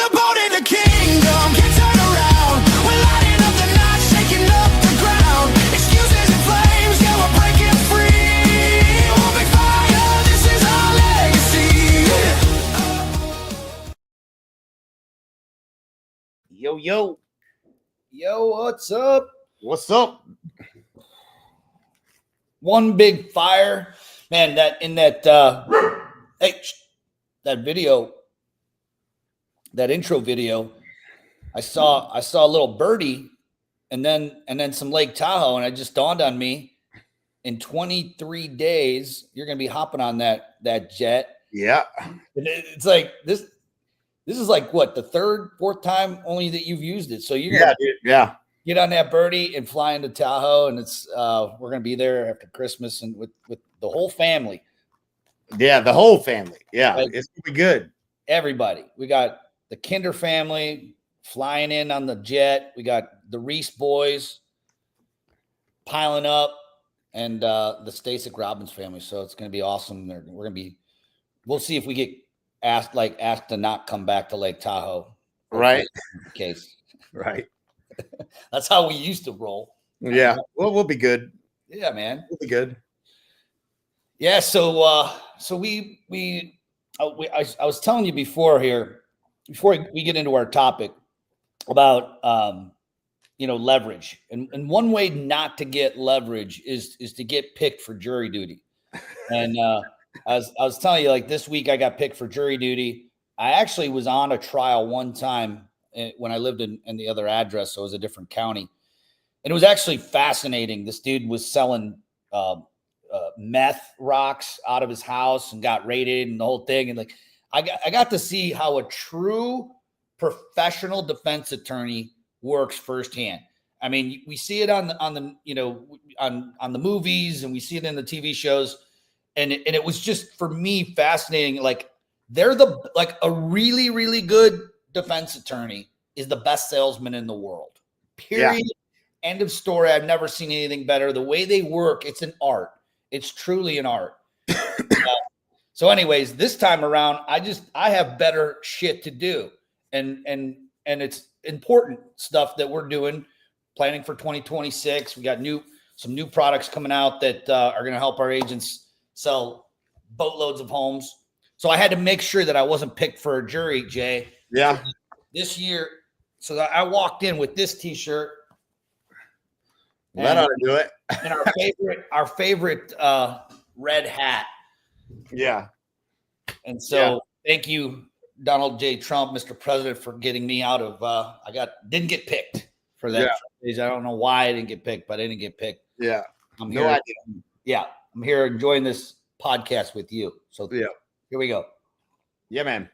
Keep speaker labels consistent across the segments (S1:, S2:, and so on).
S1: the boat in the kingdom can turn around. We're lighting up the night, shaking up the ground. Excuses and flames, yeah, we're breaking free. Open fire, this is our legacy.
S2: Yo, yo.
S3: Yo, what's up?
S2: What's up?
S3: One big fire, man. That video, that intro video, I saw a little birdie, and then some Lake Tahoe, and it just dawned on me: in 23 days, you're gonna be hopping on that jet.
S2: Yeah.
S3: It's like this is like what, the third, fourth time only that you've used it. So you're
S2: Yeah, dude. Yeah.
S3: get on that birdie and fly into Tahoe, and it's we're gonna be there after Christmas and with the whole family.
S2: Yeah, the whole family. Yeah,
S3: Like,
S2: it's gonna be good.
S3: everybody. We got the Kinder family flying in on the jet. We got the Reese boys piling up, and the Stasic Robbins family. So it's gonna be awesome. We'll see if we get asked to not come back to Lake Tahoe.
S2: Right.
S3: Case.
S2: Right.
S3: That's how we used to roll.
S2: Yeah. Well, we'll be good.
S3: Yeah, man.
S2: We'll be good.
S3: Yeah. So I was telling you before we get into our topic about leverage, and one way not to get leverage is to get picked for jury duty. And I was telling you, like, this week I got picked for jury duty. I actually was on a trial one time when I lived in the other address, so it was a different county, and it was actually fascinating. This dude was selling meth rocks out of his house and got raided and the whole thing. And like, I got to see how a true professional defense attorney works firsthand. I mean, we see it on the movies, and we see it in the TV shows. And it was just, for me, fascinating. Like, a really, really good defense attorney is the best salesman in the world. Period. Yeah. End of story. I've never seen anything better. The way they work, it's an art. It's truly an art. So anyways, this time around, I have better shit to do. And it's important stuff that we're doing, planning for 2026. We got some new products coming out that are going to help our agents sell boatloads of homes. So I had to make sure that I wasn't picked for a jury, Jay.
S2: Yeah.
S3: This year, so I walked in with this T-shirt.
S2: That ought to do it.
S3: And our favorite red hat.
S2: Yeah.
S3: And so thank you, Donald J. Trump, Mr. President, for getting me out of didn't get picked for that. Yeah. I don't know why I didn't get picked, but I didn't get picked.
S2: Yeah.
S3: I'm here. No idea. Yeah. I'm here enjoying this podcast with you. So here we go.
S2: Yeah, man.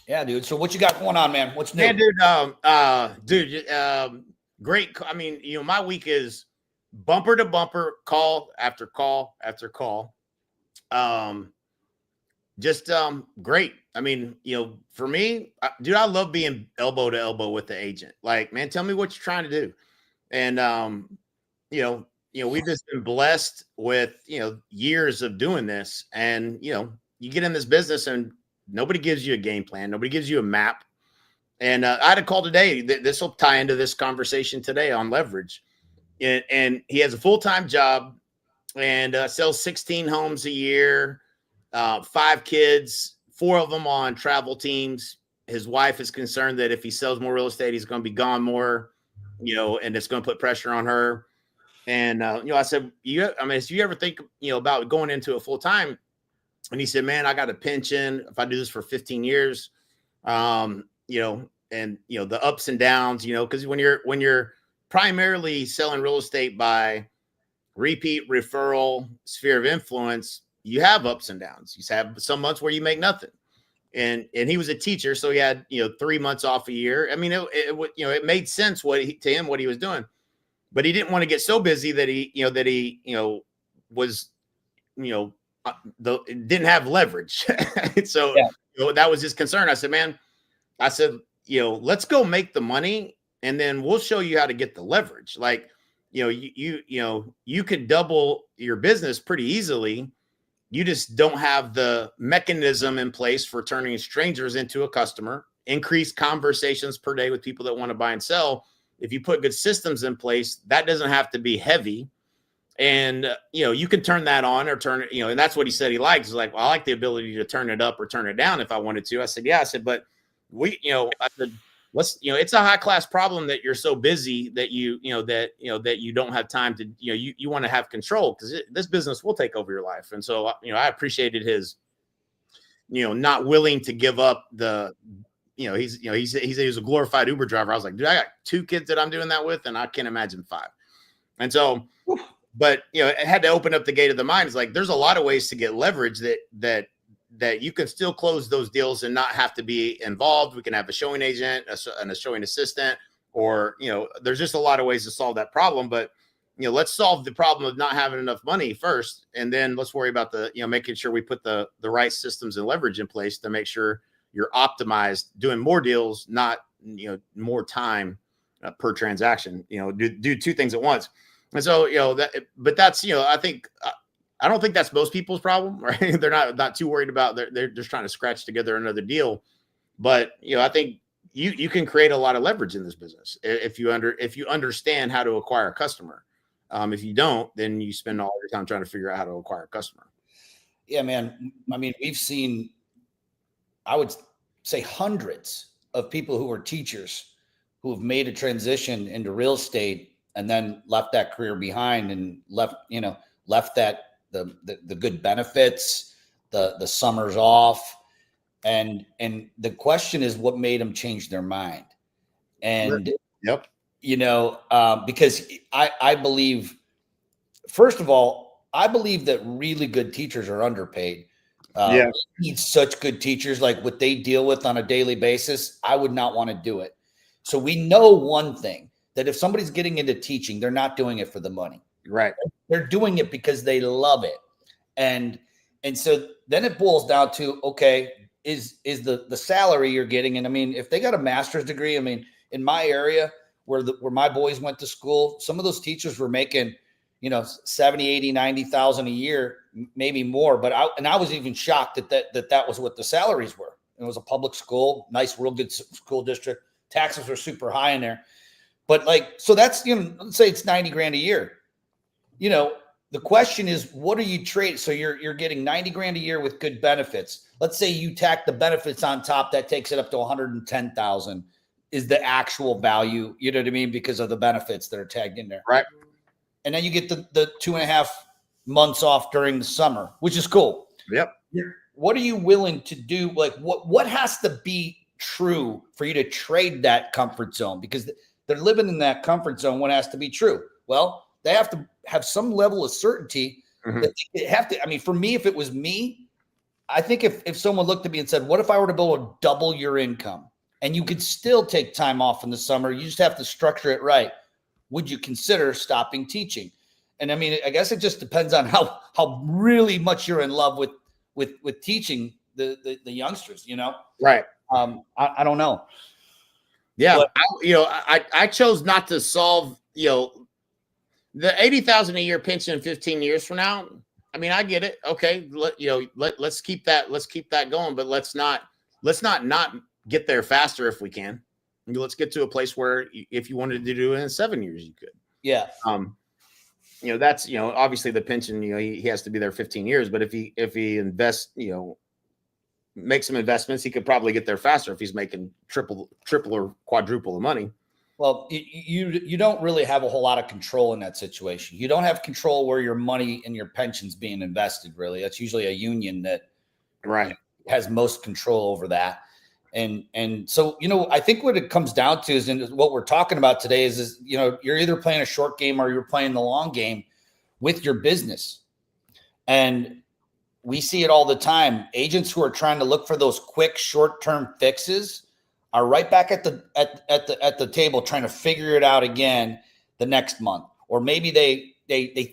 S3: Yeah, dude. So what you got going on, man? What's new?
S2: Yeah, dude. Great. I mean, my week is bumper to bumper, call after call after call. Great. I mean, for me, dude, I love being elbow to elbow with the agent. Like, man, tell me what you're trying to do. And, we've just been blessed with, years of doing this. And, you get in this business and nobody gives you a game plan. Nobody gives you a map. And I had a call today. This will tie into this conversation today on leverage. And he has a full-time job and sells 16 homes a year, 5 kids, 4 of them on travel teams. His wife is concerned that if he sells more real estate, he's going to be gone more, and it's going to put pressure on her. And, I said, if you ever think, about going into a full-time, and he said, man, I got a pension if I do this for 15 years, and, the ups and downs, because when you're primarily selling real estate by repeat referral sphere of influence, you have ups and downs. You have some months where you make nothing. And he was a teacher, so he had 3 months off a year. I mean, it made sense what he was doing, but he didn't want to get so busy that he didn't have leverage. So that was his concern. I said, man, let's go make the money, and then we'll show you how to get the leverage. Like, you could double your business pretty easily. You just don't have the mechanism in place for turning strangers into a customer increase conversations per day with people that want to buy and sell. If you put good systems in place, that doesn't have to be heavy. And, you can turn that on or turn it, and that's what he said he likes. He's like, well, I like the ability to turn it up or turn it down if I wanted to. I said, yeah. I said, but I said, it's a high class problem that you're so busy that that you don't have time to, you want to have control, because this business will take over your life. And so, I appreciated his, not willing to give up the, he said he was a glorified Uber driver. I was like, dude, I got 2 kids that I'm doing that with, and I can't imagine 5. And so, but it had to open up the gate of the mind. It's like, there's a lot of ways to get leverage that you can still close those deals and not have to be involved. We can have a showing agent and a showing assistant, or, there's just a lot of ways to solve that problem. But, let's solve the problem of not having enough money first. And then let's worry about the, making sure we put the right systems and leverage in place to make sure you're optimized, doing more deals, not, more time per transaction, do 2 things at once. And so, but that's, I think, I don't think that's most people's problem, right? They're not too worried about, they're just trying to scratch together another deal. But, I think you can create a lot of leverage in this business if you understand how to acquire a customer. If you don't, then you spend all your time trying to figure out how to acquire a customer.
S3: Yeah, man. I mean, we've seen, I would say, hundreds of people who are teachers who have made a transition into real estate and then left that career behind and left that the good benefits, the summers off. And the question is, what made them change their mind? And,
S2: yep.
S3: Because I believe, first of all, I believe that really good teachers are underpaid.
S2: Yeah.
S3: We need such good teachers, like what they deal with on a daily basis. I would not want to do it. So we know one thing, that if somebody's getting into teaching, they're not doing it for the money.
S2: Right.
S3: They're doing it because they love it. And so then it boils down to, okay, is the salary you're getting. And I mean, if they got a master's degree, I mean, in my area where my boys went to school, some of those teachers were making, 70, 80, 90,000 a year, maybe more. But I was even shocked that was what the salaries were. It was a public school, nice, real good school district. Taxes were super high in there. But so that's, let's say it's 90 grand a year. The question is, what are you trading? So you're getting 90 grand a year with good benefits. Let's say you tack the benefits on top, that takes it up to 110,000 is the actual value, you know what I mean? Because of the benefits that are tagged in there.
S2: Right.
S3: And then you get the 2.5 months off during the summer, which is cool.
S2: Yep.
S3: What are you willing to do? Like what has to be true for you to trade that comfort zone? Because they're living in that comfort zone. What has to be true? Well, they have to have some level of certainty.
S2: Mm-hmm.
S3: That they have to. I mean, for me, if it was me, I think if someone looked at me and said, "What if I were to be able to double your income and you could still take time off in the summer? You just have to structure it right. Would you consider stopping teaching?" And I mean, I guess it just depends on how really much you're in love with teaching the youngsters.
S2: Right.
S3: I don't know.
S2: Yeah.
S3: But,
S2: I chose not to solve, the 80,000 a year pension 15 years from now. I mean, I get it. Okay. Let's keep that going, but let's not get there faster if we can. Let's get to a place where if you wanted to do it in 7 years, you could.
S3: Yeah.
S2: That's, obviously the pension, he has to be there 15 years, but if he invests, make some investments, he could probably get there faster if he's making triple or quadruple the money.
S3: Well, you don't really have a whole lot of control in that situation. You don't have control where your money and your pension's being invested, really. That's usually a union that has most control over that. And so, I think what it comes down to is, and what we're talking about today is you're either playing a short game or you're playing the long game with your business. And we see it all the time. Agents who are trying to look for those quick short-term fixes are right back at the table trying to figure it out again the next month. Or maybe they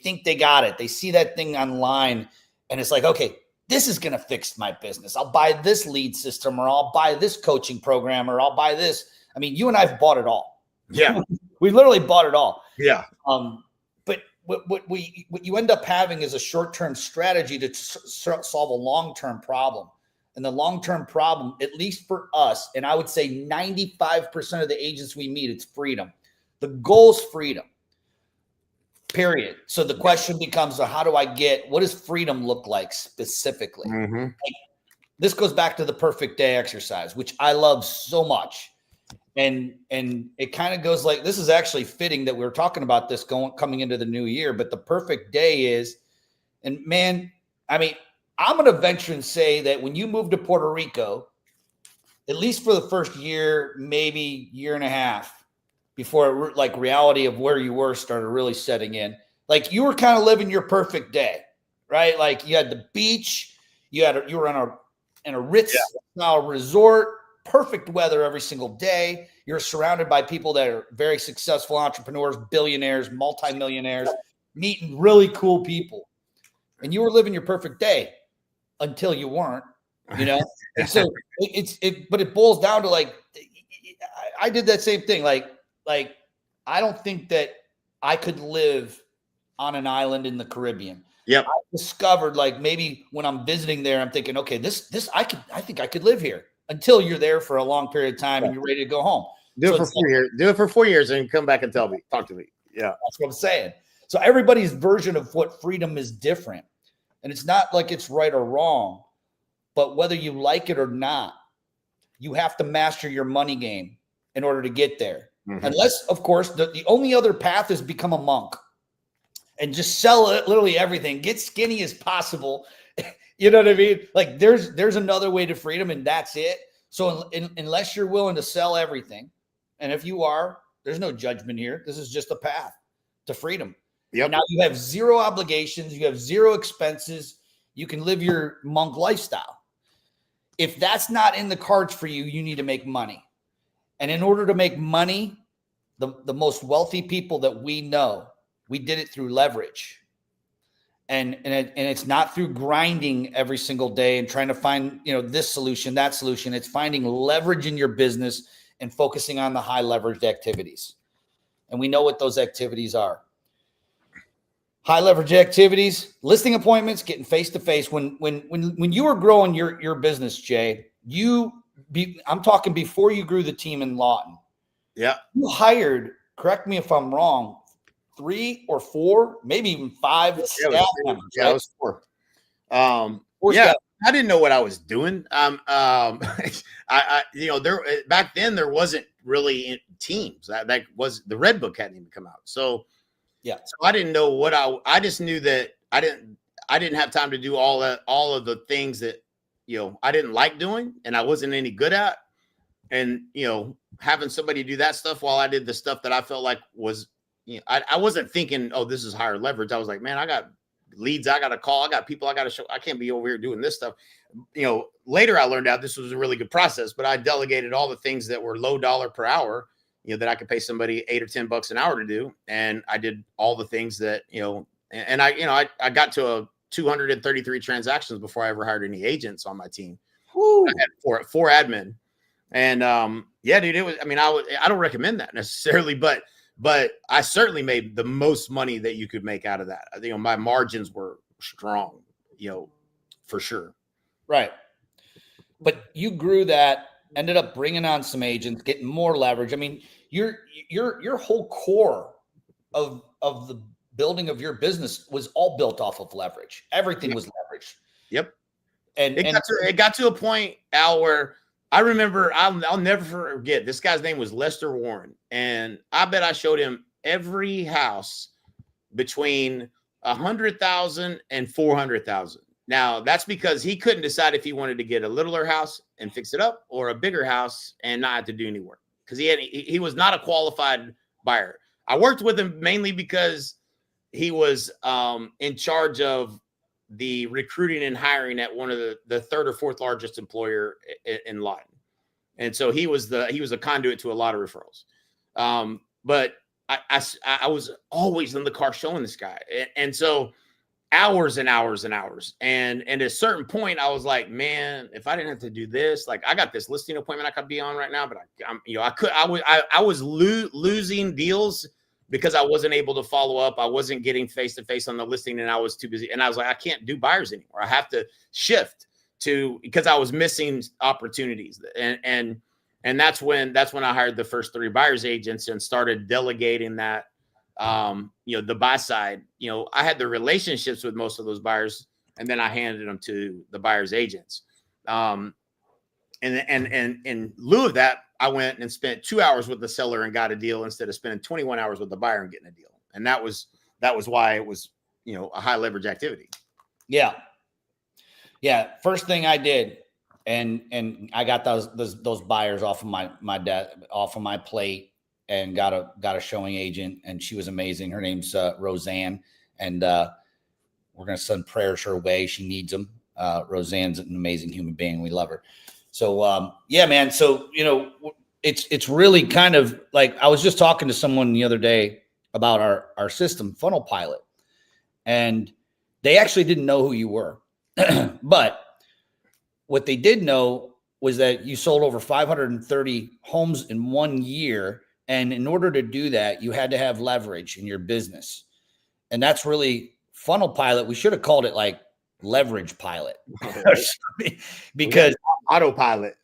S3: think they got it. They see that thing online and it's like, okay, this is going to fix my business. I'll buy this lead system, or I'll buy this coaching program, or I'll buy this. I mean, you and I have bought it all.
S2: Yeah.
S3: We literally bought it all.
S2: Yeah.
S3: But what you end up having is a short-term strategy to solve a long-term problem. And the long-term problem, at least for us, and I would say 95% of the agents we meet, it's freedom. The goal is freedom, period. So the question becomes, how do I what does freedom look like specifically?
S2: Mm-hmm.
S3: This goes back to the perfect day exercise, which I love so much. And it kind of goes like, this is actually fitting that we're talking about this coming into the new year, but the perfect day is, and man, I mean, I'm going to venture and say that when you move to Puerto Rico, at least for the first year, maybe year and a half, before like reality of where you were started really setting in, like you were kind of living your perfect day, right? Like you had the beach, you were in a Ritz style resort, perfect weather every single day. You're surrounded by people that are very successful entrepreneurs, billionaires, multimillionaires, meeting really cool people. And you were living your perfect day until you weren't, you know? And so but it boils down to like, I did that same thing. Like, I don't think that I could live on an island in the Caribbean.
S2: Yep.
S3: I discovered like maybe when I'm visiting there, I'm thinking, okay, I think I could live here until you're there for a long period of time and you're ready to go home.
S2: Do it for 4 years. Do it for 4 years and come back and talk to me. Yeah.
S3: That's what I'm saying. So everybody's version of what freedom is different. And it's not like it's right or wrong, but whether you like it or not, you have to master your money game in order to get there. Mm-hmm. Unless, of course, the only other path is become a monk and just sell it, literally everything, get skinny as possible. You know what I mean? Like there's another way to freedom and that's it. So unless you're willing to sell everything, and if you are, there's no judgment here. This is just a path to freedom. Yep. Now you have zero obligations. You have zero expenses. You can live your monk lifestyle. If that's not in the cards for you, you need to make money. And in order to make money, the most wealthy people that we know, we did it through leverage. And it's not through grinding every single day and trying to find, this solution, that solution. It's finding leverage in your business and focusing on the high leveraged activities. And we know what those activities are. High leverage activities, listing appointments, getting face-to-face. When you were growing your business, Jay, I'm talking before you grew the team in Lawton.
S2: Yeah.
S3: You hired, correct me if I'm wrong, 3 or 4, maybe even 5 staff members.
S2: Yeah,
S3: right?
S2: it was 4. I didn't know what I was doing. There back then there wasn't really teams. That was the Red Book hadn't even come out. So I didn't know what I just knew that I didn't have time to do all of the things that I didn't like doing and I wasn't any good at. And having somebody do that stuff while I did the stuff that I felt like was I wasn't thinking, oh, this is higher leverage. I was like, man, I got leads I got to call. I got people I got to show. I can't be over here doing this stuff. Later I learned out this was a really good process, but I delegated all the things that were low dollar per hour, that I could pay somebody $8 or $10 an hour to do. And I did all the things that, and I got to 233 transactions before I ever hired any agents on my team. I had four admin. And dude, it was, I don't recommend that necessarily, but I certainly made the most money that you could make out of that. I think my margins were strong, for sure.
S3: Right. But you grew that, ended up bringing on some agents, getting more leverage. I mean, your whole core of the building of your business was all built off of leverage. Everything was leveraged.
S2: Yep.
S3: And
S2: it got to a point, Al, where I remember, I'll never forget, this guy's name was Lester Warren. And I bet I showed him every house between 100,000 and 400,000. Now that's because he couldn't decide if he wanted to get a littler house and fix it up or a bigger house and not have to do any work. Because he was not a qualified buyer. I worked with him mainly because he was in charge of the recruiting and hiring at one of the third or fourth largest employer in Lawton. And so he was a conduit to a lot of referrals. But I was always in the car showing this guy. And so hours and hours and hours. And at a certain point I was like, man, if I didn't have to do this, like I got this listing appointment I could be on right now, but I was losing deals because I wasn't able to follow up. I wasn't getting face-to-face on the listing and I was too busy. And I was like, I can't do buyers anymore. I have to shift. because I was missing opportunities. And that's when I hired the first 3 buyers agents and started delegating that. The buy side, I had the relationships with most of those buyers, and then I handed them to the buyers agents. And in lieu of that, I went and spent 2 hours with the seller and got a deal instead of spending 21 hours with the buyer and getting a deal. And that was why it was, a high leverage activity.
S3: Yeah. Yeah. First thing I did, and I got those buyers off of my dad, off of my plate, and got a showing agent, and she was amazing. Her name's Roseanne, and we're going to send prayers her way. She needs them. Roseanne's an amazing human being. We love her. So, yeah, man. So, it's really kind of like, I was just talking to someone the other day about our system, Funnel Pilot, and they actually didn't know who you were. But what they did know was that you sold over 530 homes in 1 year. And in order to do that, you had to have leverage in your business. And that's really Funnel Pilot. We should have called it like Leverage Pilot because
S2: Autopilot,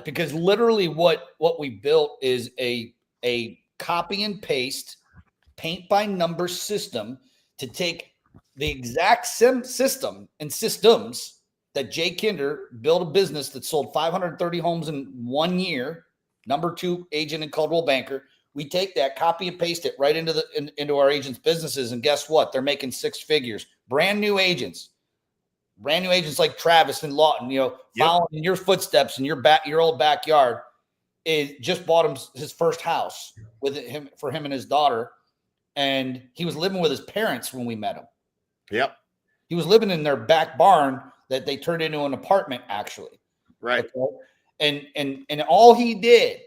S3: because literally what we built is a copy and paste paint by number system to take the exact system and systems that Jay Kinder built a business that sold 530 homes in 1 year, number 2 agent in Coldwell Banker. We take that, copy and paste it right into our agents' businesses. And guess what? They're making 6 figures. Brand new agents like Travis and Lawton, following in your footsteps in your old backyard. Just bought him his first house for him and his daughter. And he was living with his parents when we met him.
S2: Yep.
S3: He was living in their back barn that they turned into an apartment, actually.
S2: Right.
S3: Okay? And all he did,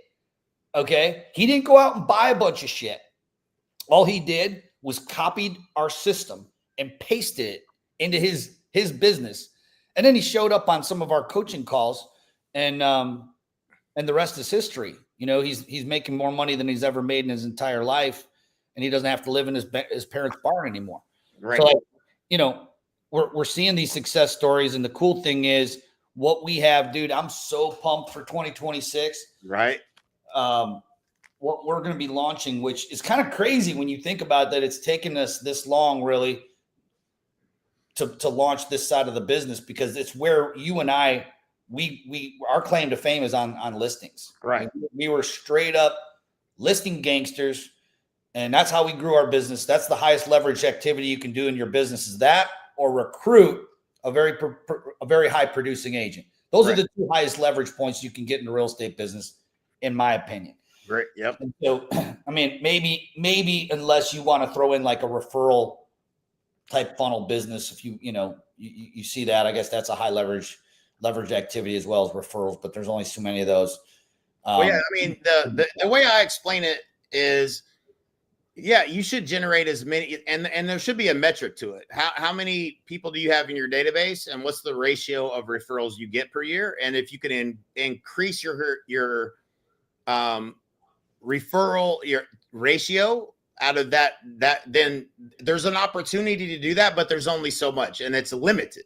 S3: okay, he didn't go out and buy a bunch of shit. All he did was copied our system and pasted it into his business. And then he showed up on some of our coaching calls, and the rest is history. He's making more money than he's ever made in his entire life, and he doesn't have to live in his parents' barn anymore.
S2: Right.
S3: So, we're seeing these success stories, and the cool thing is what we have, dude. I'm so pumped for 2026.
S2: Right.
S3: What we're going to be launching, which is kind of crazy when you think about that. It's taken us this long, really, to launch this side of the business, because it's where you and I, our claim to fame is on listings.
S2: Right.
S3: We were straight up listing gangsters, and that's how we grew our business. That's the highest leverage activity you can do in your business, is that, or recruit a very high producing agent. Those are the 2 highest leverage points you can get in the real estate business, in my opinion.
S2: Great. Yep.
S3: And so, I mean, maybe unless you want to throw in like a referral type funnel business, if you see that, I guess that's a high leverage activity as well as referrals, but there's only so many of those.
S2: Well, yeah, I mean, the way I explain it is, yeah, you should generate as many, and there should be a metric to it. How many people do you have in your database, and what's the ratio of referrals you get per year? And if you can increase your referral ratio out of that, then there's an opportunity to do that, but there's only so much, and it's limited.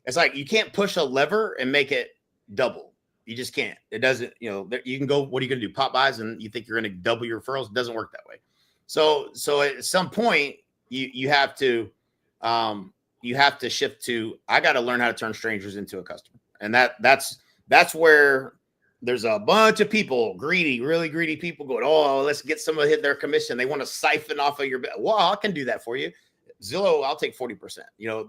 S2: It's like you can't push a lever and make it double. You just can't. It doesn't. You can go. What are you going to do? Pop buys, and you think you're going to double your referrals? It doesn't work that way. So at some point you have to shift to, I got to learn how to turn strangers into a customer. And that's where there's a bunch of people, really greedy people going, oh, let's get some of their commission. They want to siphon off of your, well, I can do that for you. Zillow, I'll take 40%.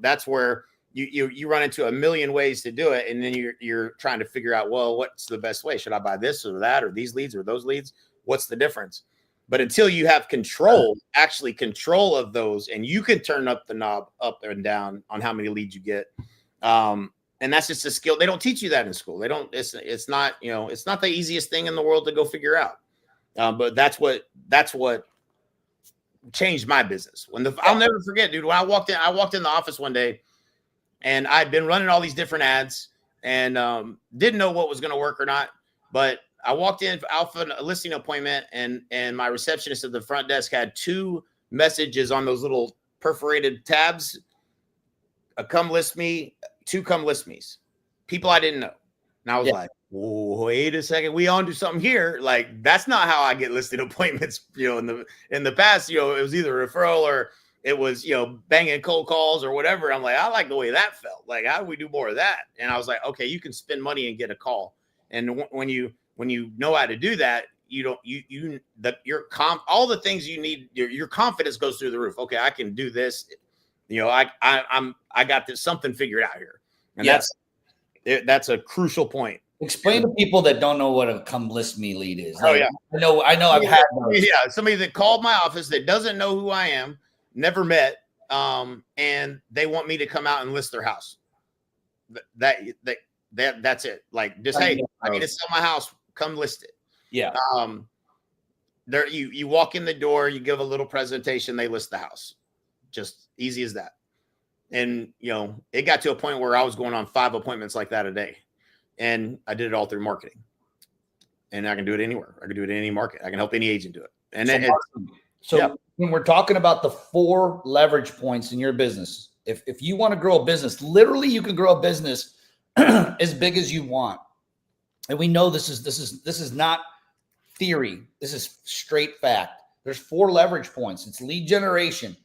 S2: That's where you run into a million ways to do it. And then you're trying to figure out, well, what's the best way? Should I buy this or that, or these leads or those leads? What's the difference? But until you have control of those, and you can turn up the knob up and down on how many leads you get. And that's just a skill. They don't teach you that in school. They don't, it's not the easiest thing in the world to go figure out. But that's what changed my business. I'll never forget, dude, when I walked in the office one day, and I'd been running all these different ads and didn't know what was going to work or not. But I walked in for a listing appointment, and my receptionist at the front desk had 2 messages on those little perforated tabs. Come list me, 2 come list me's. people I didn't know. And I was like, wait a second, we on to something here. Like, that's not how I get listed appointments, in the past, it was either referral or it was, banging cold calls or whatever. I'm like, I like the way that felt. Like, how do we do more of that? And I was like, okay, you can spend money and get a call. And when you know how to do that, all the things you need, your confidence goes through the roof. Okay, I can do this. I got this something figured out here. And that's a crucial point.
S3: Explain to people that don't know what a come list me lead is.
S2: Oh, yeah.
S3: I know I've had those.
S2: Yeah, somebody that called my office that doesn't know who I am, never met, and they want me to come out and list their house. That's it. Like, just, hey, I need to sell my house, come list it.
S3: Yeah.
S2: There you walk in the door, you give a little presentation, they list the house. Just easy as that. And it got to a point where I was going on 5 appointments like that a day. And I did it all through marketing. And I can do it anywhere. I can do it in any market. I can help any agent do it. And
S3: so when we're talking about the 4 leverage points in your business, if you want to grow a business, literally you can grow a business as big as you want. And we know this is not theory. This is straight fact. There's 4 leverage points. It's lead generation.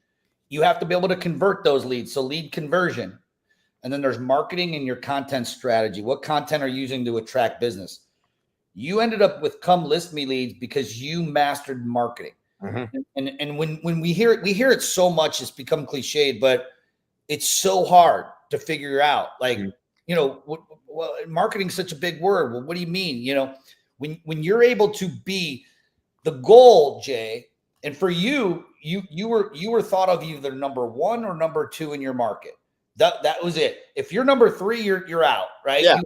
S3: You have to be able to convert those leads. So lead conversion. And then there's marketing and your content strategy. What content are you using to attract business? You ended up with come list me leads because you mastered marketing. Mm-hmm. And when we hear it so much, it's become cliched, but it's so hard to figure out. Like, well, marketing is such a big word. Well, what do you mean? When you're able to be the goal, Jay, and for you were thought of either number 1 or number 2 in your market. That was it. If you're number 3, you're out, right?
S2: Yeah.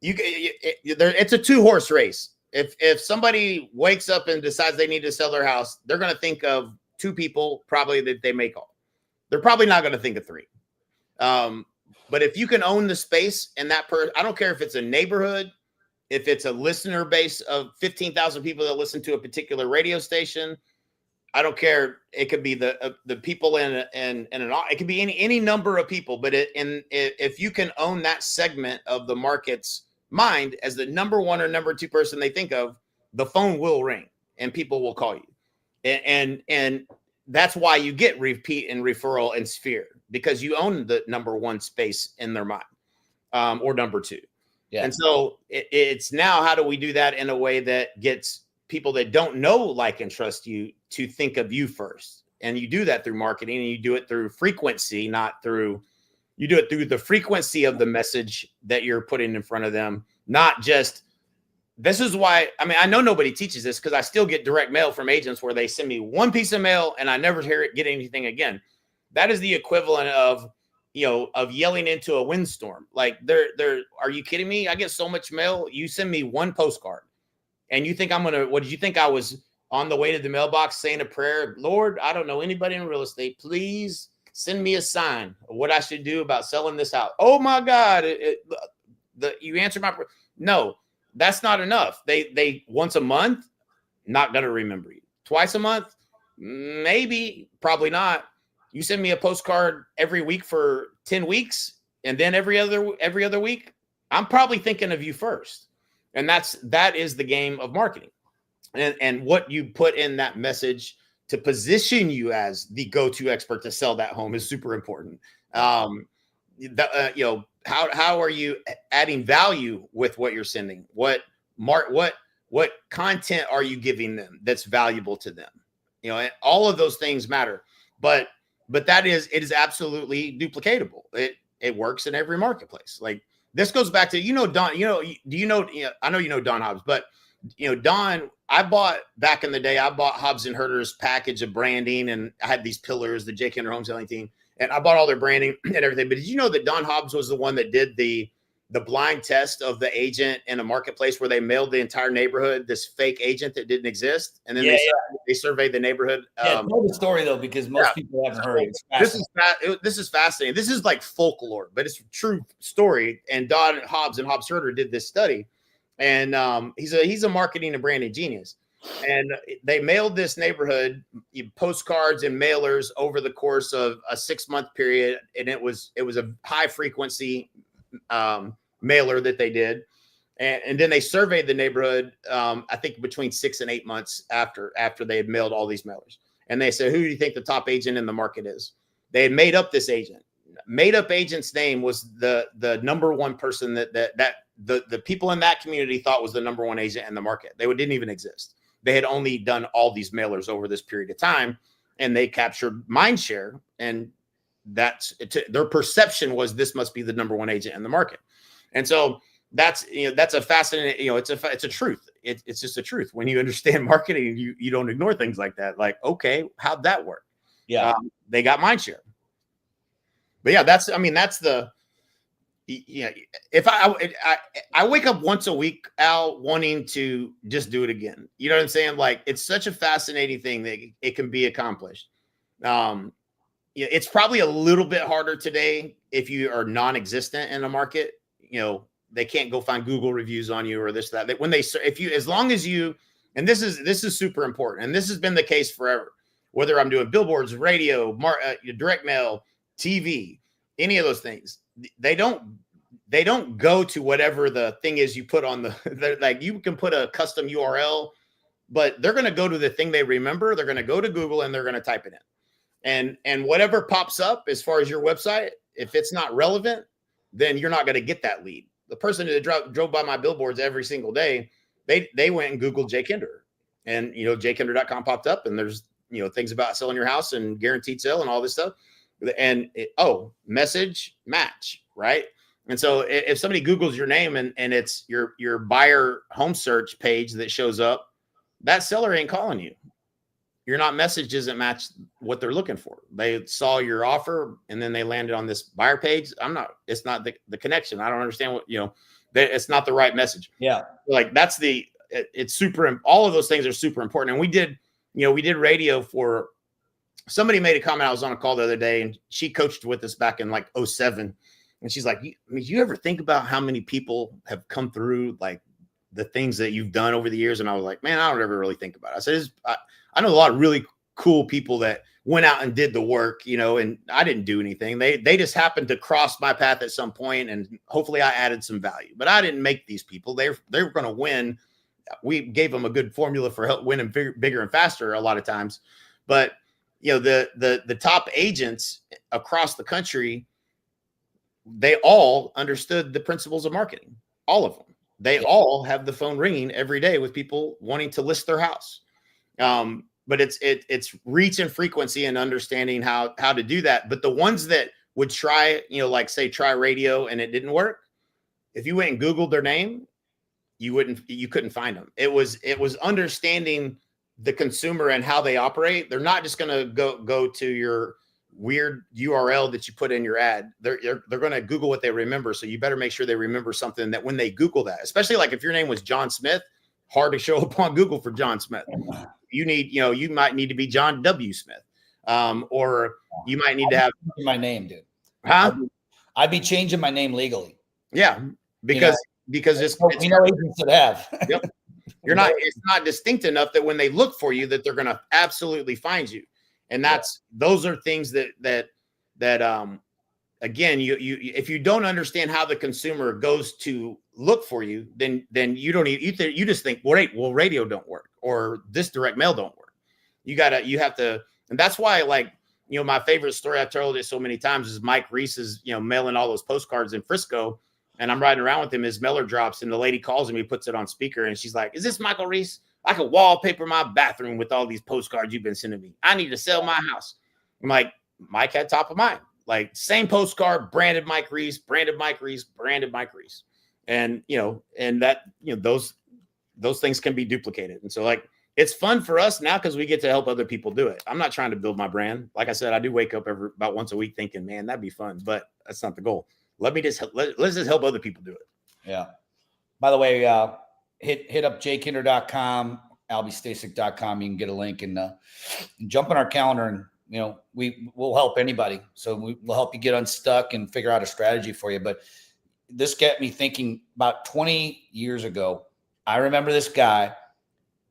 S2: It's a 2-horse race. If somebody wakes up and decides they need to sell their house, they're going to think of 2 people probably that they may call. They're probably not going to think of 3. But if you can own the space and I don't care if it's a neighborhood, if it's a listener base of 15,000 people that listen to a particular radio station, I don't care. It could be the people it could be any number of people, but if you can own that segment of the market's mind as the number 1 or number 2 person they think of, the phone will ring and people will call you. And that's why you get repeat and referral and sphere, because you own the number 1 space in their mind, or number 2. Yeah. And so it's now, how do we do that in a way that gets people that don't know, like, and trust you to think of you first? And you do that through marketing, and you do it through frequency, you do it through the frequency of the message that you're putting in front of them, not just, this is why, I know nobody teaches this, because I still get direct mail from agents where they send me 1 piece of mail and I never get anything again. That is the equivalent of yelling into a windstorm. Like, are you kidding me? I get so much mail. You send me 1 postcard and you think what did you think? I was on the way to the mailbox saying a prayer? Lord, I don't know anybody in real estate. Please send me a sign of what I should do about selling this house. Oh my God. You answered my prayer. No, that's not enough. They once a month, not going to remember you. Twice a month, maybe, probably not. You send me a postcard every week for 10 weeks, and then every other week, I'm probably thinking of you first. And that is the game of marketing. And what you put in that message to position you as the go-to expert to sell that home is super important. How are you adding value with what you're sending? What content are you giving them that's valuable to them? And all of those things matter. But it is absolutely duplicatable. It works in every marketplace. Like, this goes back to, Don, I know you know Don Hobbs, but Don, back in the day, I bought Hobbs and Herter's package of branding, and I had these pillars, the Jay Kinder Home Selling Team, and I bought all their branding and everything. But did you know that Don Hobbs was the one that did the blind test of the agent in a marketplace where they mailed the entire neighborhood this fake agent that didn't exist, and then they surveyed the neighborhood.
S3: Tell the story though, because most people haven't heard it.
S2: This is fascinating. This is like folklore, but it's a true story. And Don Hobbs and Hobbs Herter did this study, and he's a marketing and branding genius. And they mailed this neighborhood postcards and mailers over the course of a 6-month period. And it was a high frequency mailer that they did. And then they surveyed the neighborhood, I think between 6 and 8 months after they had mailed all these mailers. And they said, who do you think the top agent in the market is? They had made up this agent. Made up agent's name was the number one person that the people in that community thought was the number one agent in the market. They didn't even exist. They had only done all these mailers over this period of time, and they captured mind share. And that's their perception was this must be the number one agent in the market. And so that's a fascinating, it's a truth. It's just a truth. When you understand marketing, you don't ignore things like that. Like, okay, how'd that work?
S3: Yeah.
S2: They got mind share. But yeah, that's the, if I wake up once a week, Al, wanting to just do it again. You know what I'm saying? Like, it's such a fascinating thing that it can be accomplished. It's probably a little bit harder today if you are non-existent in a market. They can't go find Google reviews on you or this, that. As long as you, and this is super important, and this has been the case forever, whether I'm doing billboards, radio, direct mail, TV, any of those things, they don't go to whatever the thing is you put on like you can put a custom URL, but they're going to go to the thing they remember. They're going to go to Google and they're going to type it in, and whatever pops up as far as your website, if it's not relevant, then you're not going to get that lead. The person that drove by my billboards every single day, they went and Googled Jake Hinder, and jakehinder.com popped up, and there's things about selling your house and guaranteed sale and all this stuff. And message match, right? And so if somebody Googles your name and it's your buyer home search page that shows up, that seller ain't calling you. Your not message doesn't match what they're looking for. They saw your offer and then they landed on this buyer page. It's not the connection. I don't understand what, it's not the right message.
S3: Yeah.
S2: Like it's super, all of those things are super important. And we did radio for, somebody made a comment. I was on a call the other day and she coached with us back in like 2007. And she's like, you ever think about how many people have come through like the things that you've done over the years? And I was like, man, I don't ever really think about it. I said, I know a lot of really cool people that went out and did the work, and I didn't do anything. They just happened to cross my path at some point, and hopefully I added some value, but I didn't make these people. They were going to win. We gave them a good formula for help winning bigger and faster a lot of times. But the top agents across the country, they all understood the principles of marketing. All of them. They all have the phone ringing every day with people wanting to list their house. But it's reach and frequency and understanding how to do that. But the ones that would try, try radio and it didn't work, if you went and Googled their name, you couldn't find them. It was understanding the consumer and how they operate. They're not just going to go to your weird URL that you put in your ad. They're going to Google what they remember. So you better make sure they remember something that when they Google that, especially like if your name was John Smith, hard to show up on Google for John Smith. You might need to be John W. Smith. Or you might need to have
S3: my name, dude.
S2: Huh?
S3: I'd be changing my name legally.
S2: Yeah. Because it's
S3: agents that have.
S2: Yep. It's not distinct enough that when they look for you, that they're going to absolutely find you. And those are things that again, if you don't understand how the consumer goes to look for you, then you don't even, you just think, well, radio don't work or this direct mail don't work. You have to, and that's why, like, my favorite story, I've told it so many times, is Mike Reese is, mailing all those postcards in Frisco, and I'm riding around with him. His mailer drops, and the lady calls him. He puts it on speaker, and she's like, "Is this Michael Reese? I could wallpaper my bathroom with all these postcards you've been sending me. I need to sell my house." I'm like, Mike had top of mind, like same postcard, branded Mike Reese, branded Mike Reese, branded Mike Reese, and those things can be duplicated, and so like. It's fun for us now because we get to help other people do it. I'm not trying to build my brand. Like I said, I do wake up about once a week thinking, man, that'd be fun, but that's not the goal. Let's just help other people do it. Yeah.
S3: By the way, hit up jakehinder.com, albystasic.com. You can get a link and jump on our calendar, and we'll help anybody. So we'll help you get unstuck and figure out a strategy for you. But this got me thinking about 20 years ago. I remember this guy.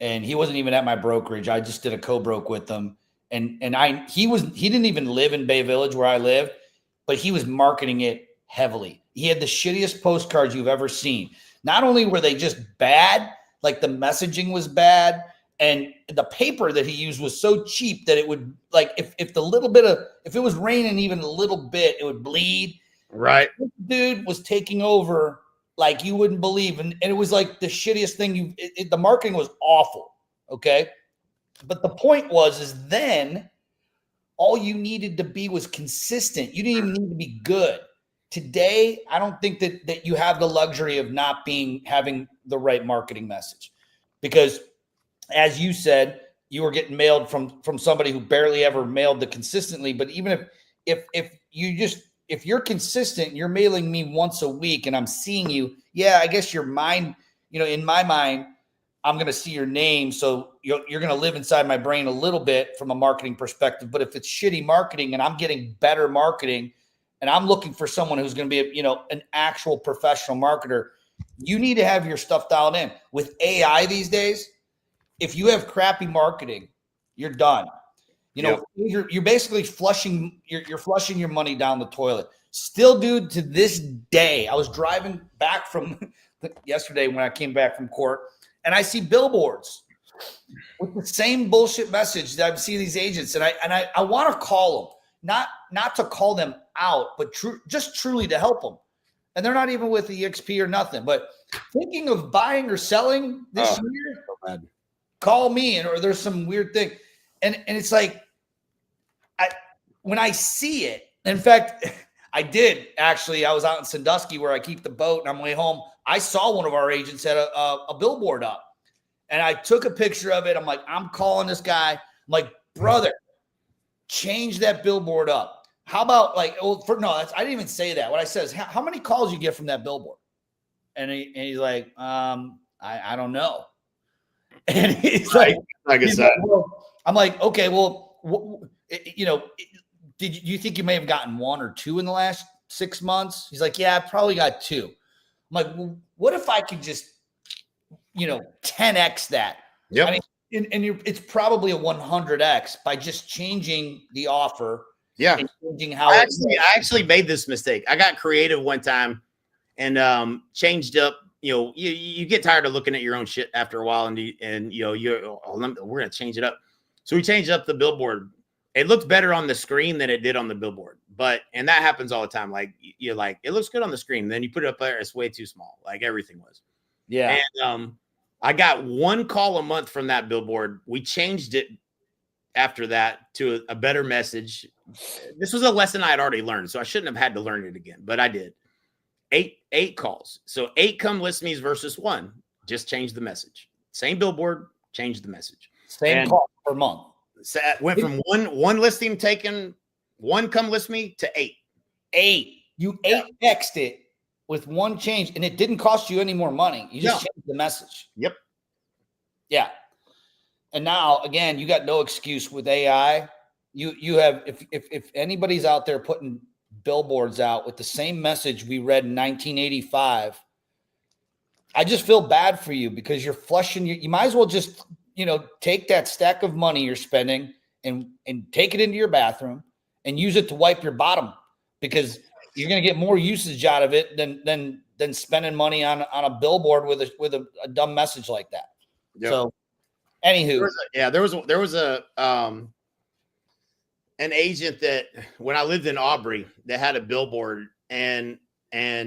S3: and he wasn't even at my brokerage. I just did a co-broke with him. And he didn't even live in Bay Village where I live, but he was marketing it heavily. He had the shittiest postcards you've ever seen. Not only were they just bad, like the messaging was bad, and the paper that he used was so cheap that it would, like, if it was raining even a little bit, it would bleed.
S2: Right.
S3: This dude was taking over like you wouldn't believe. And it was like the shittiest thing. The marketing was awful. Okay. But the point is then all you needed to be was consistent. You didn't even need to be good. Today, I don't think that you have the luxury of not having the right marketing message, because as you said, you were getting mailed from somebody who barely ever mailed the consistently. But even if you're consistent, you're mailing me once a week and I'm seeing you. Yeah, I guess your mind, in my mind, I'm going to see your name. So you're going to live inside my brain a little bit from a marketing perspective. But if it's shitty marketing and I'm getting better marketing and I'm looking for someone who's going to be, an actual professional marketer, you need to have your stuff dialed in. With AI these days, if you have crappy marketing, you're done. You're basically flushing your money down the toilet. Still, dude, to this day, I was driving back from yesterday when I came back from court, and I see billboards with the same bullshit message that I see these agents, and I want to call them, not to call them out, but just truly to help them. And they're not even with EXP or nothing, but thinking of buying or selling this year,
S2: So bad.
S3: call me, or there's some weird thing. And it's like, when I see it, in fact, I was out in Sandusky where I keep the boat, and on my way home, I saw one of our agents had a billboard up, and I took a picture of it. I'm like, I'm calling this guy. I'm like, brother, change that billboard up. How about I didn't even say that. What I said is, how many calls you get from that billboard? And he's like, I don't know. And he's like
S2: I said,
S3: I'm like, okay, well, do you think you may have gotten one or two in the last 6 months? He's like, yeah, I probably got two. I'm like, well, what if I could just, 10x that?
S2: yep.
S3: I mean, it's probably a 100x by just changing the offer.
S2: Yeah.
S3: And changing how
S2: I actually made this mistake. I got creative one time and changed up. You get tired of looking at your own shit after a while, and we're gonna change it up. So we changed up the billboard. It looked better on the screen than it did on the billboard, and that happens all the time. Like you're like, it looks good on the screen, then you put it up there, it's way too small. Like everything was.
S3: Yeah.
S2: And I got one call a month from that billboard. We changed it after that to a better message. This was a lesson I had already learned, so I shouldn't have had to learn it again, but I did. 8 calls. So 8 come list me's versus 1. Just change the message. Same billboard, change the message.
S3: Same call per month.
S2: So went from one listing taken, 1 come list me to 8.
S3: 8. You 8x'd it with one change, and it didn't cost you any more money. You just changed the message.
S2: Yep.
S3: Yeah. And now again, you got no excuse with AI. You have, if anybody's out there putting billboards out with the same message we read in 1985, I just feel bad for you, because you're flushing you might as well just take that stack of money you're spending and take it into your bathroom and use it to wipe your bottom, because you're going to get more usage out of it than spending money on a billboard with a dumb message like that.
S2: Yep.
S3: So anywho,
S2: there was an agent that when I lived in Aubrey that had a billboard, and I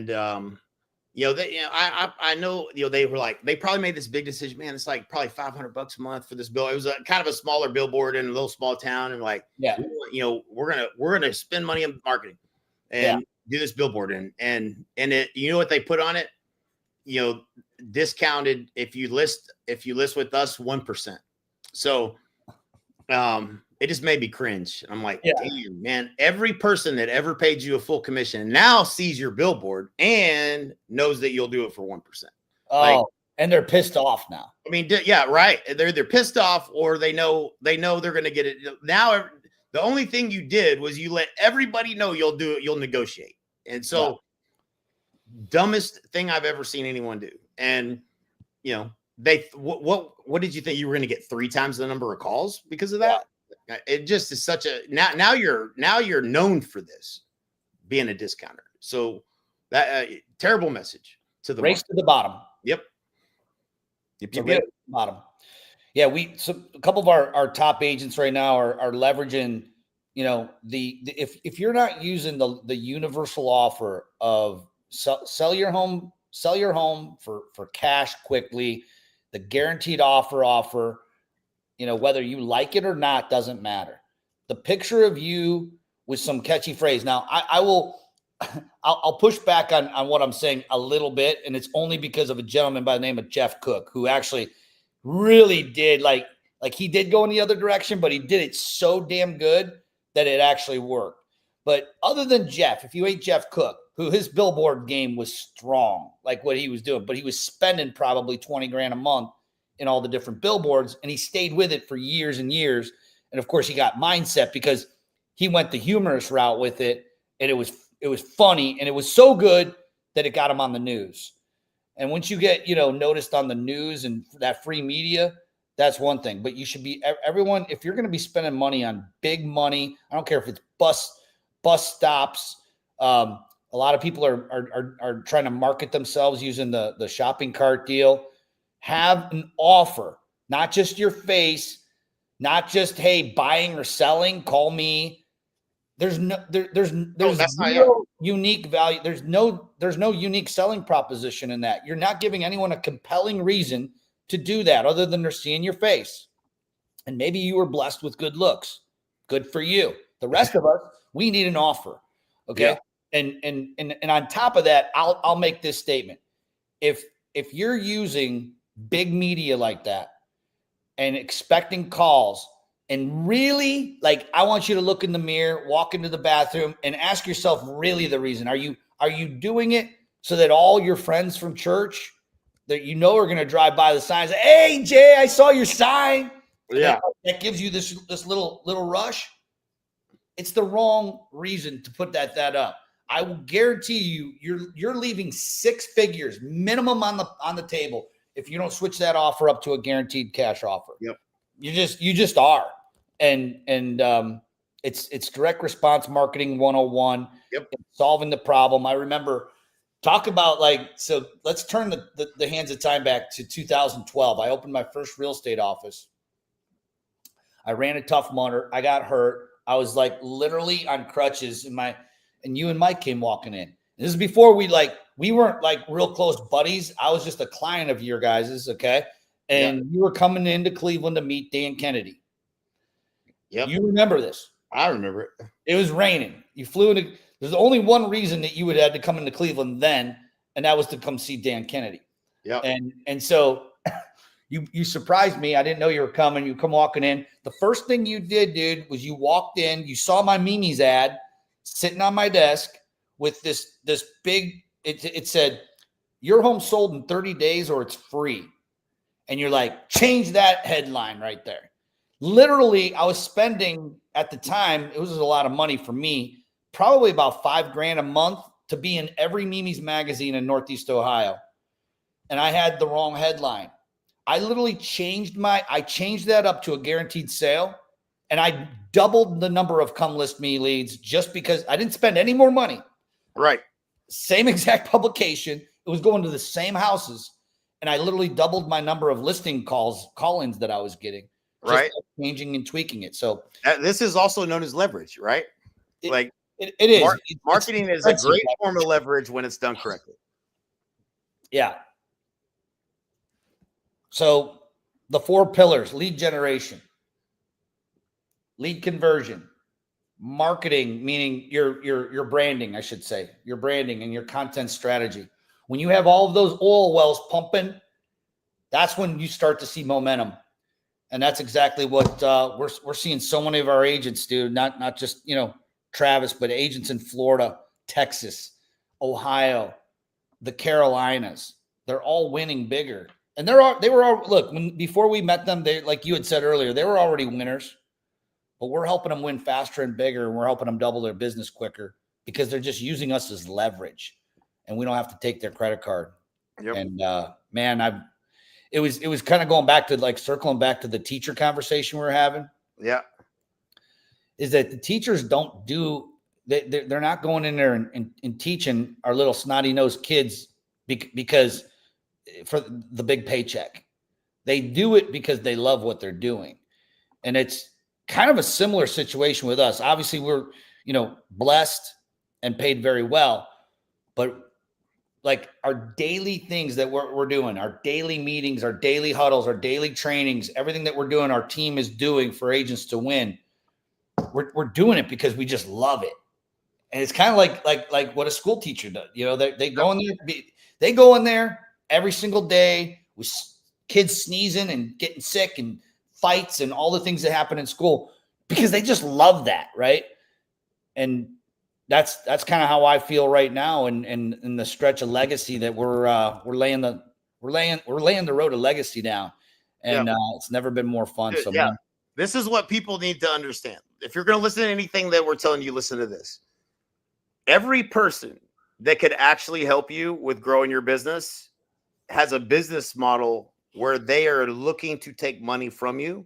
S2: know, they were like, they probably made this big decision, man, it's like probably $500 a month for this bill. It was a kind of a smaller billboard in a little small town. And like,
S3: yeah,
S2: we're going to spend money on marketing and do this billboard. And it, what they put on it, discounted if you list with us 1%. So, it just made me cringe. I'm like, damn, man, every person that ever paid you a full commission now sees your billboard and knows that you'll do it for 1%.
S3: Oh, and they're pissed off now.
S2: I mean, yeah, right. They're either pissed off or they know they're going to get it. Now, the only thing you did was you let everybody know you'll do it. You'll negotiate. And so dumbest thing I've ever seen anyone do. And, what did you think you were going to get 3 times the number of calls because of that? It just is such a now you're known for this being a discounter. So that terrible message to the
S3: Race
S2: market.
S3: to the bottom.
S2: Yep.
S3: It's a race to the bottom. Yeah, so a couple of our top agents right now are leveraging, you know, if you're not using the universal offer of sell your home for cash quickly, the guaranteed offer, you know, whether you like it or not, doesn't matter. The picture of you with some catchy phrase. Now I'll push back on what I'm saying a little bit. And it's only because of a gentleman by the name of Jeff Cook, who actually really did like he did go in the other direction, but he did it so damn good that it actually worked. But other than Jeff, if you ain't Jeff Cook, who his billboard game was strong, like what he was doing, but he was spending probably 20 grand a month in all the different billboards, and he stayed with it for years and years. And of course he got mindset because he went the humorous route with it, and it was funny, and it was so good that it got him on the news. And once you get, you know, noticed on the news and that free media, that's one thing. But you should be, everyone, if you're going to be spending money on big money, I don't care if it's bus stops. A lot of people are trying to market themselves using the shopping cart deal. Have an offer, not just your face, not just, hey, buying or selling, call me. There's zero unique value. There's no unique selling proposition in that. You're not giving anyone a compelling reason to do that other than they're seeing your face. And maybe you were blessed with good looks. Good for you. The rest of us, we need an offer. Okay. Yeah. And on top of that, I'll make this statement. If you're using big media like that and expecting calls, and really, like, I want you to look in the mirror, walk into the bathroom, and ask yourself really the reason. Are you doing it so that all your friends from church that you know are going to drive by the sign and say, hey, Jay, I saw your sign.
S2: Yeah.
S3: That gives you this little rush. It's the wrong reason to put that up. I will guarantee you're leaving 6 figures minimum on the table if you don't switch that offer up to a guaranteed cash offer.
S2: Yep.
S3: You just are. And it's direct response marketing 101.
S2: Yep.
S3: Solving the problem. I remember talk about so let's turn the hands of time back to 2012. I opened my first real estate office. I ran a Tough Mudder. I got hurt. I was like literally on crutches and you and Mike came walking in. This is before we weren't like real close buddies. I was just a client of your guys's. Okay. And you were coming into Cleveland to meet Dan Kennedy.
S2: Yep.
S3: You remember this?
S2: I remember it. It
S3: was raining. You flew into. There's only one reason that you would have to come into Cleveland then, and that was to come see Dan Kennedy.
S2: Yeah.
S3: And so you surprised me. I didn't know you were coming. You come walking in. The first thing you did, dude, was you walked in. You saw my Mimi's ad sitting on my desk with this big. It said, "Your home sold in 30 days, or it's free." And you're like, change that headline right there. Literally, I was spending at the time, it was a lot of money for me, probably about $5 grand a month to be in every Mimi's magazine in Northeast Ohio. And I had the wrong headline. I literally changed that up to a guaranteed sale. And I doubled the number of come list me leads just because I didn't spend any more money.
S2: Right.
S3: Same exact publication. It was going to the same houses. And I literally doubled my number of listing call-ins that I was getting.
S2: Right.
S3: Changing and tweaking it. So
S2: this is also known as leverage, right?
S3: It is.
S2: Marketing is a great form of leverage when it's done correctly.
S3: Yeah. So the 4 pillars: lead generation, lead conversion, marketing, meaning your branding, I should say, your branding and your content strategy. When you have all of those oil wells pumping, that's when you start to see momentum. And that's exactly what we're seeing so many of our agents do, not just, Travis, but agents in Florida, Texas, Ohio, the Carolinas. They're all winning bigger. And before we met them, they, like you had said earlier, they were already winners. But we're helping them win faster and bigger, and we're helping them double their business quicker because they're just using us as leverage, and we don't have to take their credit card.
S2: Yep.
S3: And man, it was kind of going back to like circling back to the teacher conversation we were having.
S2: Yeah.
S3: Is that the teachers don't do, they're not going in there and teaching our little snotty nosed kids because for the big paycheck. They do it because they love what they're doing. And it's kind of a similar situation with us. Obviously we're, blessed and paid very well, but like our daily things that we're doing, our daily meetings, our daily huddles, our daily trainings, everything that we're doing, our team is doing for agents to win. We're doing it because we just love it. And it's kind of like what a school teacher does. They go in there, they go in there every single day with kids sneezing and getting sick and fights and all the things that happen in school because they just love that. Right. And that's kind of how I feel right now. And in the stretch of legacy that we're laying the road of legacy down. And it's never been more fun.
S2: Dude,
S3: so
S2: yeah.
S3: man,
S2: This is what people need to understand. If you're going to listen to anything that we're telling you, listen to this. Every person that could actually help you with growing your business has a business model where they are looking to take money from you.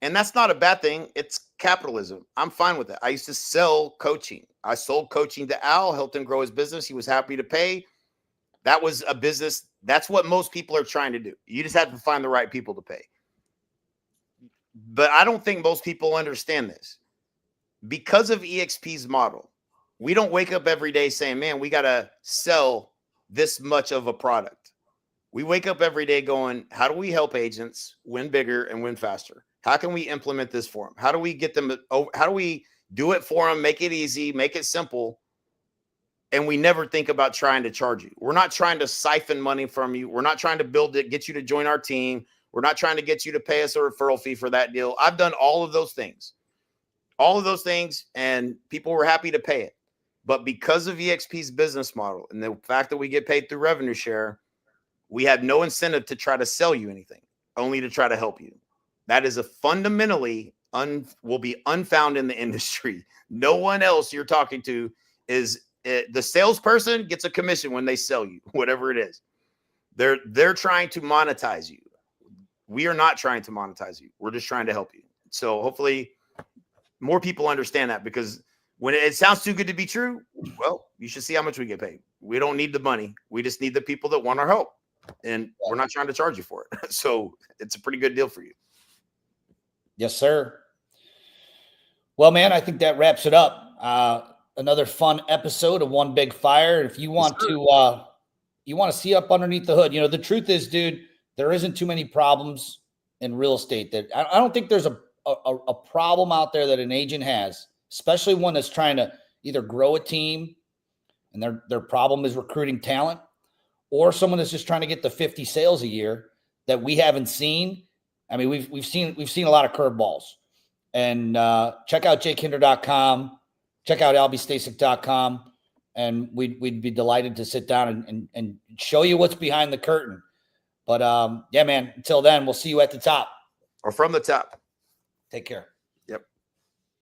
S2: And that's not a bad thing. It's capitalism. I'm fine with it. I used to sell coaching. I sold coaching to Al, helped him grow his business. He was happy to pay. That was a business. That's what most people are trying to do. You just have to find the right people to pay. But I don't think most people understand this. Because of EXP's model, we don't wake up every day saying, man, we got to sell this much of a product. We wake up every day going, how do we help agents win bigger and win faster? How can we implement this for them? How do we get them? How do we do it for them? Make it easy, make it simple. And we never think about trying to charge you. We're not trying to siphon money from you. We're not trying to build it, get you to join our team. We're not trying to get you to pay us a referral fee for that deal. I've done all of those things, and people were happy to pay it. But because of EXP's business model and the fact that we get paid through revenue share, we have no incentive to try to sell you anything, only to try to help you. That is a fundamentally will be unfound in the industry. No one else you're talking to is the salesperson gets a commission when they sell you, whatever it is. They're trying to monetize you. We are not trying to monetize you. We're just trying to help you. So hopefully more people understand that, because when it sounds too good to be true, well, you should see how much we get paid. We don't need the money. We just need the people that want our help. And we're not trying to charge you for it. So it's a pretty good deal for you.
S3: Yes, sir. Well, man, I think that wraps it up. Another fun episode of One Big Fire. If you want to see up underneath the hood, the truth is, dude, there isn't too many problems in real estate. That I don't think there's a problem out there that an agent has, especially one that's trying to either grow a team and their problem is recruiting talent, or someone that's just trying to get the 50 sales a year that we haven't seen. I mean, we've seen a lot of curveballs. And check out jakehinder.com, check out albystasic.com, and we'd be delighted to sit down and show you what's behind the curtain. But yeah, man, until then, we'll see you at the top.
S2: Or from the top.
S3: Take care.